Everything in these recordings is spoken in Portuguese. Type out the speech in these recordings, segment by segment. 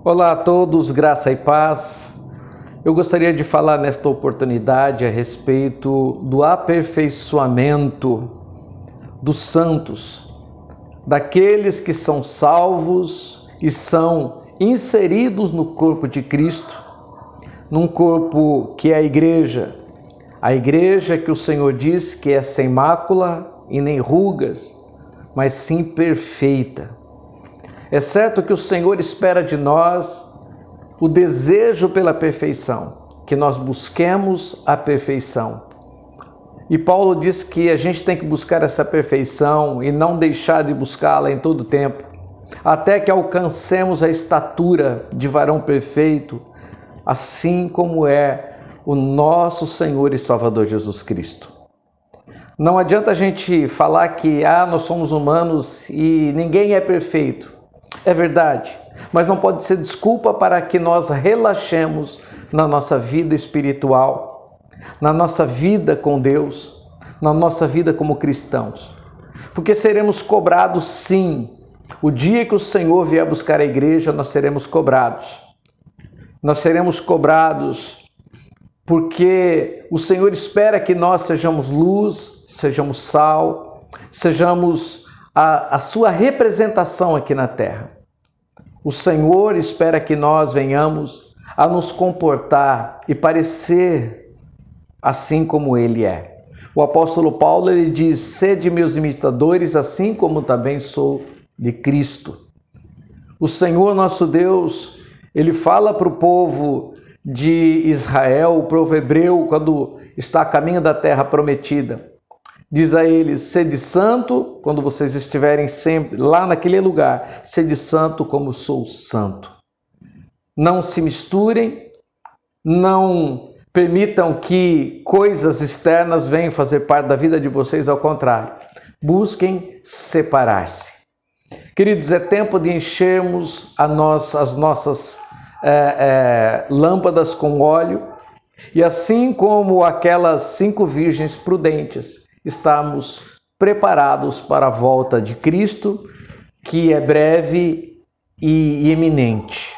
Olá a todos, graça e paz. Eu gostaria de falar nesta oportunidade a respeito do aperfeiçoamento dos santos, daqueles que são salvos e são inseridos no corpo de Cristo, num corpo que é a igreja que o Senhor diz que é sem mácula e nem rugas, mas sim perfeita. É certo que o Senhor espera de nós o desejo pela perfeição, que nós busquemos a perfeição. E Paulo diz que a gente tem que buscar essa perfeição e não deixar de buscá-la em todo tempo, até que alcancemos a estatura de varão perfeito, assim como é o nosso Senhor e Salvador Jesus Cristo. Não adianta a gente falar que nós somos humanos e ninguém é perfeito. É verdade, mas não pode ser desculpa para que nós relaxemos na nossa vida espiritual, na nossa vida com Deus, na nossa vida como cristãos. Porque seremos cobrados sim. O dia que o Senhor vier buscar a igreja, nós seremos cobrados. Nós seremos cobrados porque o Senhor espera que nós sejamos luz, sejamos sal, sejamos a sua representação aqui na terra. O Senhor espera que nós venhamos a nos comportar e parecer assim como Ele é. O apóstolo Paulo, ele diz: sede meus imitadores, assim como também sou de Cristo. O Senhor nosso Deus, Ele fala para o povo de Israel, o povo hebreu, quando está a caminho da terra prometida. Diz a eles: sede santo, quando vocês estiverem sempre lá naquele lugar, sede santo como sou santo. Não se misturem, não permitam que coisas externas venham fazer parte da vida de vocês, ao contrário. Busquem separar-se. Queridos, é tempo de enchermos as nossas lâmpadas com óleo, e assim como aquelas 5 virgens prudentes, estamos preparados para a volta de Cristo, que é breve e iminente.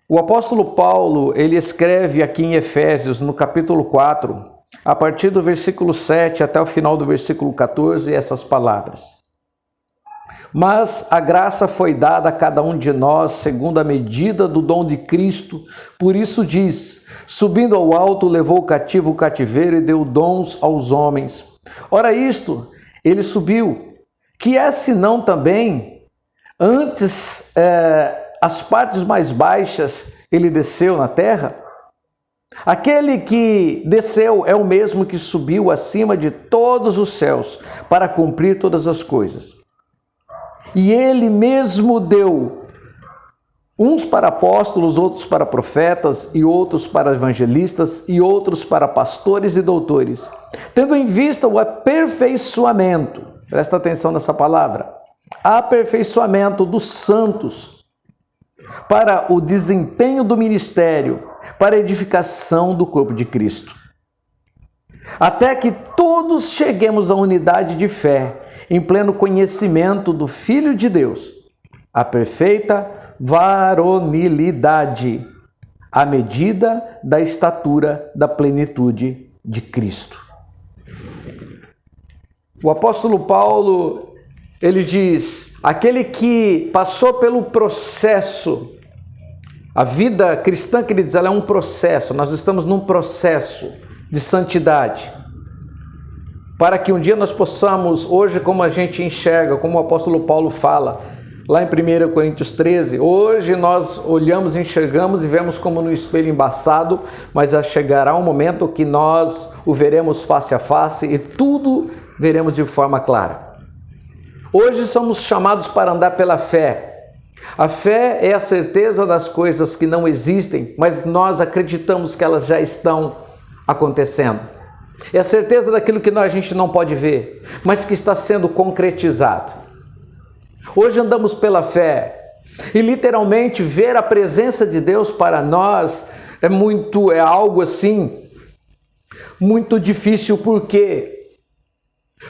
O apóstolo Paulo, ele escreve aqui em Efésios, no capítulo 4, a partir do versículo 7 até o final do versículo 14, essas palavras: mas a graça foi dada a cada um de nós segundo a medida do dom de Cristo. Por isso diz: subindo ao alto, levou cativo o cativeiro e deu dons aos homens. Ora isto, ele subiu, que é senão também, antes as partes mais baixas, ele desceu na terra? Aquele que desceu é o mesmo que subiu acima de todos os céus para cumprir todas as coisas. E ele mesmo deu uns para apóstolos, outros para profetas, e outros para evangelistas, e outros para pastores e doutores, tendo em vista o aperfeiçoamento, presta atenção nessa palavra, aperfeiçoamento dos santos, para o desempenho do ministério, para a edificação do corpo de Cristo, até que todos cheguemos à unidade de fé, em pleno conhecimento do Filho de Deus, a perfeita varonilidade, à medida da estatura da plenitude de Cristo. O apóstolo Paulo, ele diz: aquele que passou pelo processo, a vida cristã, queridos, ela é um processo, nós estamos num processo de santidade, para que um dia nós possamos, hoje como a gente enxerga, como o apóstolo Paulo fala, lá em 1 Coríntios 13, hoje nós olhamos, enxergamos e vemos como no espelho embaçado, mas chegará um momento que nós o veremos face a face e tudo veremos de forma clara. Hoje somos chamados para andar pela fé. A fé é a certeza das coisas que não existem, mas nós acreditamos que elas já estão acontecendo. É a certeza daquilo que a gente não pode ver, mas que está sendo concretizado. Hoje andamos pela fé e literalmente ver a presença de Deus para nós é algo assim muito difícil. Por quê?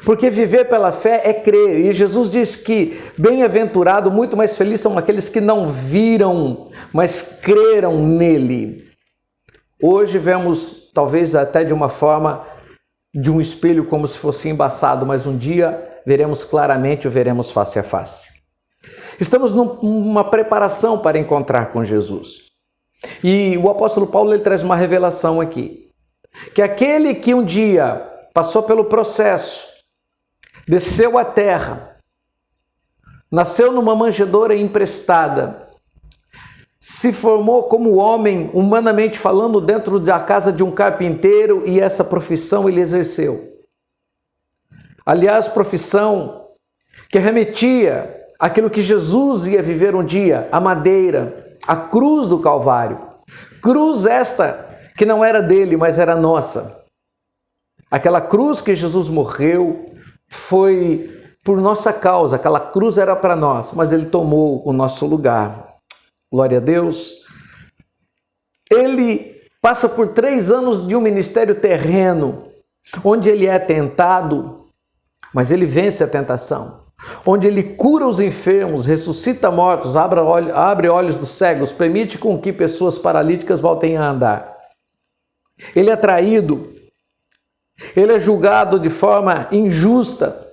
Porque viver pela fé é crer. E Jesus diz que bem-aventurado, muito mais felizes são aqueles que não viram, mas creram nele. Hoje vemos, talvez até de uma forma, de um espelho como se fosse embaçado, mas um dia veremos claramente, o veremos face a face. Estamos numa preparação para encontrar com Jesus. E o apóstolo Paulo ele traz uma revelação aqui. Que aquele que um dia passou pelo processo, desceu à terra, nasceu numa manjedoura emprestada, se formou como homem, humanamente falando, dentro da casa de um carpinteiro, e essa profissão ele exerceu. Aliás, profissão que remetia àquilo que Jesus ia viver um dia, a madeira, a cruz do Calvário. Cruz esta que não era dele, mas era nossa. Aquela cruz que Jesus morreu foi por nossa causa, aquela cruz era para nós, mas ele tomou o nosso lugar. Glória a Deus. Ele passa por 3 anos de um ministério terreno, onde ele é tentado, mas ele vence a tentação. Onde ele cura os enfermos, ressuscita mortos, abre olhos dos cegos, permite com que pessoas paralíticas voltem a andar. Ele é traído, ele é julgado de forma injusta,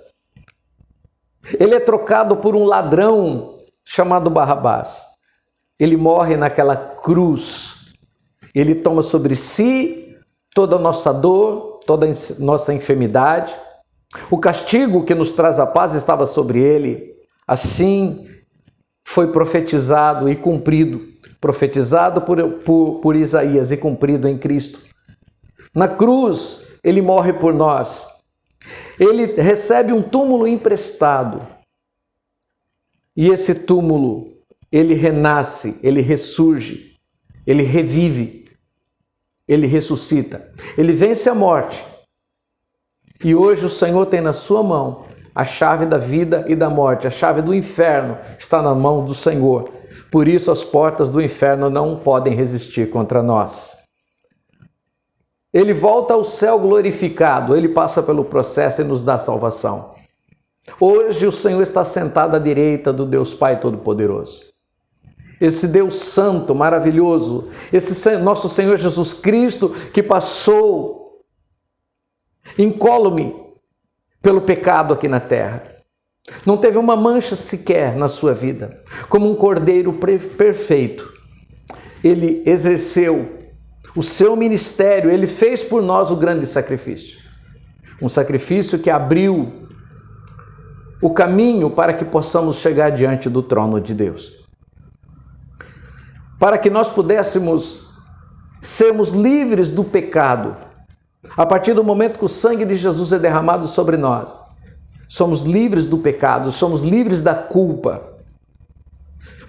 ele é trocado por um ladrão chamado Barrabás. Ele morre naquela cruz, ele toma sobre si toda a nossa dor, toda a nossa enfermidade. O castigo que nos traz a paz estava sobre ele. Assim foi profetizado e cumprido, profetizado por Isaías e cumprido em Cristo. Na cruz, ele morre por nós. Ele recebe um túmulo emprestado. E esse túmulo, ele renasce, ele ressurge, ele revive, ele ressuscita. Ele vence a morte. E hoje o Senhor tem na sua mão a chave da vida e da morte, a chave do inferno está na mão do Senhor. Por isso as portas do inferno não podem resistir contra nós. Ele volta ao céu glorificado, ele passa pelo processo e nos dá salvação. Hoje o Senhor está sentado à direita do Deus Pai Todo-Poderoso. Esse Deus Santo, maravilhoso, esse nosso Senhor Jesus Cristo que passou incólume pelo pecado aqui na terra. Não teve uma mancha sequer na sua vida. Como um cordeiro perfeito, ele exerceu o seu ministério, ele fez por nós o grande sacrifício. Um sacrifício que abriu o caminho para que possamos chegar diante do trono de Deus. Para que nós pudéssemos sermos livres do pecado. A partir do momento que o sangue de Jesus é derramado sobre nós, somos livres do pecado, somos livres da culpa.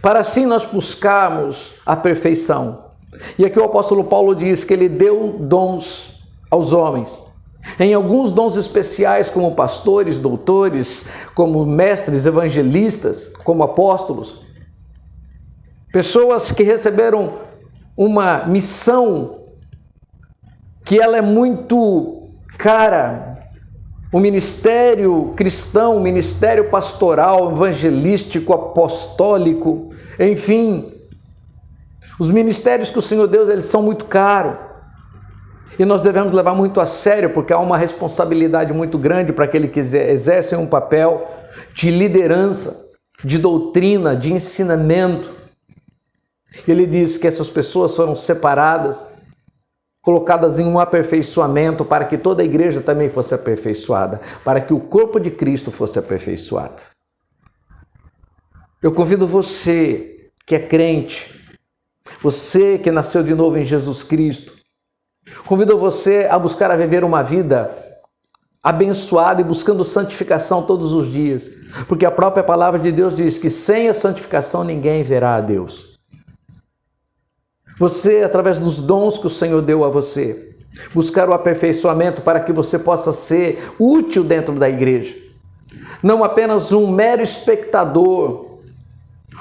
Para assim nós buscarmos a perfeição. E aqui o apóstolo Paulo diz que ele deu dons aos homens. Em alguns dons especiais, como pastores, doutores, como mestres, evangelistas, como apóstolos. Pessoas que receberam uma missão que ela é muito cara. O ministério cristão, o ministério pastoral, evangelístico, apostólico, enfim. Os ministérios que o Senhor deu, eles são muito caros. E nós devemos levar muito a sério, porque há uma responsabilidade muito grande para aquele que exerce um papel de liderança, de doutrina, de ensinamento. Ele diz que essas pessoas foram separadas, colocadas em um aperfeiçoamento para que toda a igreja também fosse aperfeiçoada, para que o corpo de Cristo fosse aperfeiçoado. Eu convido você que é crente, você que nasceu de novo em Jesus Cristo, convido você a buscar a viver uma vida abençoada e buscando santificação todos os dias, porque a própria palavra de Deus diz que sem a santificação ninguém verá a Deus. Você, através dos dons que o Senhor deu a você, buscar o aperfeiçoamento para que você possa ser útil dentro da igreja. Não apenas um mero espectador,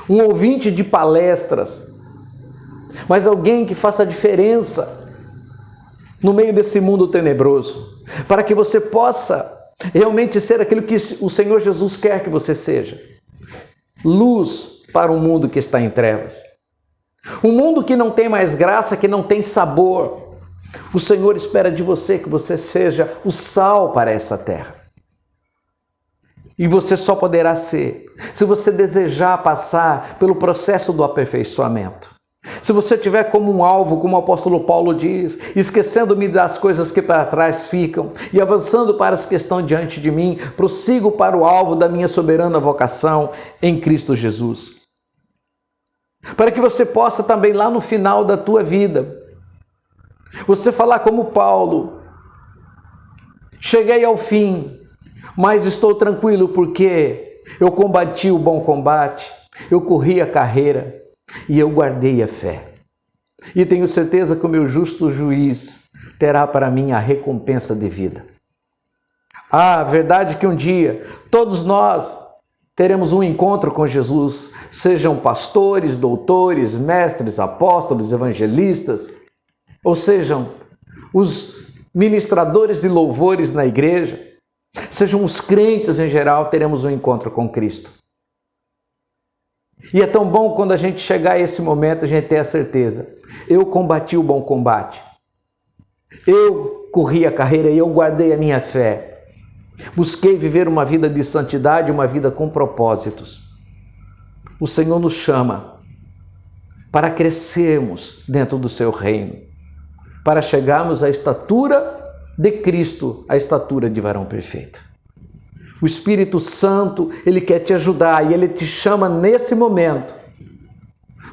um ouvinte de palestras, mas alguém que faça a diferença no meio desse mundo tenebroso, para que você possa realmente ser aquilo que o Senhor Jesus quer que você seja. Luz para um mundo que está em trevas. Um mundo que não tem mais graça, que não tem sabor. O Senhor espera de você que você seja o sal para essa terra. E você só poderá ser se você desejar passar pelo processo do aperfeiçoamento. Se você tiver como um alvo, como o apóstolo Paulo diz, esquecendo-me das coisas que para trás ficam e avançando para as que estão diante de mim, prossigo para o alvo da minha soberana vocação em Cristo Jesus. Para que você possa também lá no final da tua vida, você falar como Paulo: cheguei ao fim, mas estou tranquilo porque eu combati o bom combate, eu corri a carreira e eu guardei a fé. E tenho certeza que o meu justo juiz terá para mim a recompensa devida. A verdade que um dia todos nós teremos um encontro com Jesus, sejam pastores, doutores, mestres, apóstolos, evangelistas, ou sejam os ministradores de louvores na igreja, sejam os crentes em geral, teremos um encontro com Cristo. E é tão bom quando a gente chegar a esse momento, a gente ter a certeza: eu combati o bom combate, eu corri a carreira e eu guardei a minha fé. Busquei viver uma vida de santidade, uma vida com propósitos. O Senhor nos chama para crescermos dentro do seu reino, para chegarmos à estatura de Cristo, à estatura de varão perfeito. O Espírito Santo, Ele quer te ajudar e Ele te chama nesse momento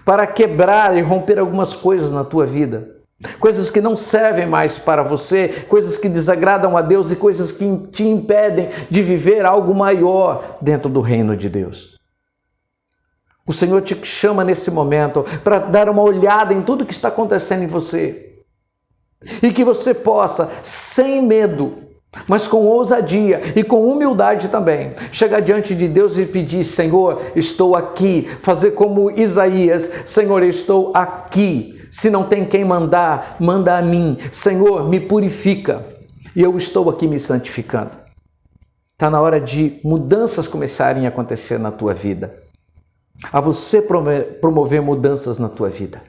para quebrar e romper algumas coisas na tua vida. Coisas que não servem mais para você, coisas que desagradam a Deus e coisas que te impedem de viver algo maior dentro do reino de Deus. O Senhor te chama nesse momento para dar uma olhada em tudo que está acontecendo em você. E que você possa, sem medo, mas com ousadia e com humildade também, chegar diante de Deus e pedir: Senhor, estou aqui. Fazer como Isaías: Senhor, eu estou aqui. Se não tem quem mandar, manda a mim. Senhor, me purifica. E eu estou aqui me santificando. Está na hora de mudanças começarem a acontecer na tua vida. A você promover mudanças na tua vida.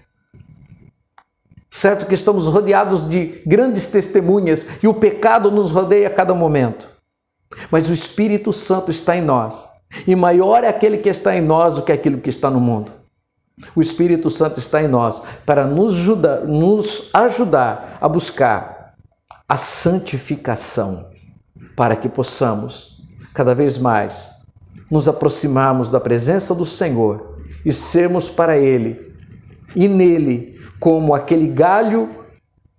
Certo que estamos rodeados de grandes testemunhas e o pecado nos rodeia a cada momento. Mas o Espírito Santo está em nós. E maior é aquele que está em nós do que aquilo que está no mundo. O Espírito Santo está em nós para nos ajudar a buscar a santificação, para que possamos cada vez mais nos aproximarmos da presença do Senhor e sermos para Ele e nele como aquele galho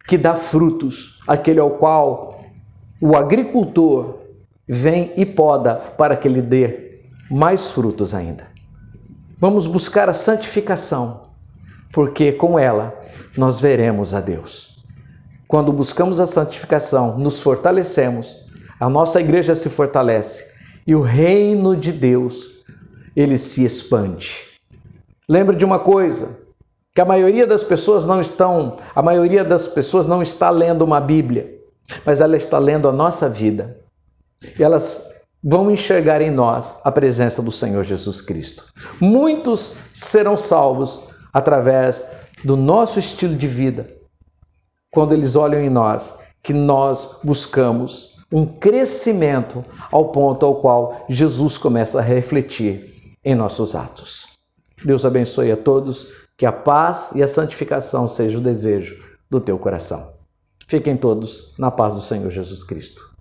que dá frutos, aquele ao qual o agricultor vem e poda para que ele dê mais frutos ainda. Vamos buscar a santificação, porque com ela nós veremos a Deus. Quando buscamos a santificação, nos fortalecemos, a nossa igreja se fortalece e o reino de Deus, ele se expande. Lembre de uma coisa, que a maioria das pessoas não está lendo uma Bíblia, mas ela está lendo a nossa vida. E elas vão enxergar em nós a presença do Senhor Jesus Cristo. Muitos serão salvos através do nosso estilo de vida, quando eles olham em nós, que nós buscamos um crescimento ao ponto ao qual Jesus começa a refletir em nossos atos. Deus abençoe a todos, que a paz e a santificação seja o desejo do teu coração. Fiquem todos na paz do Senhor Jesus Cristo.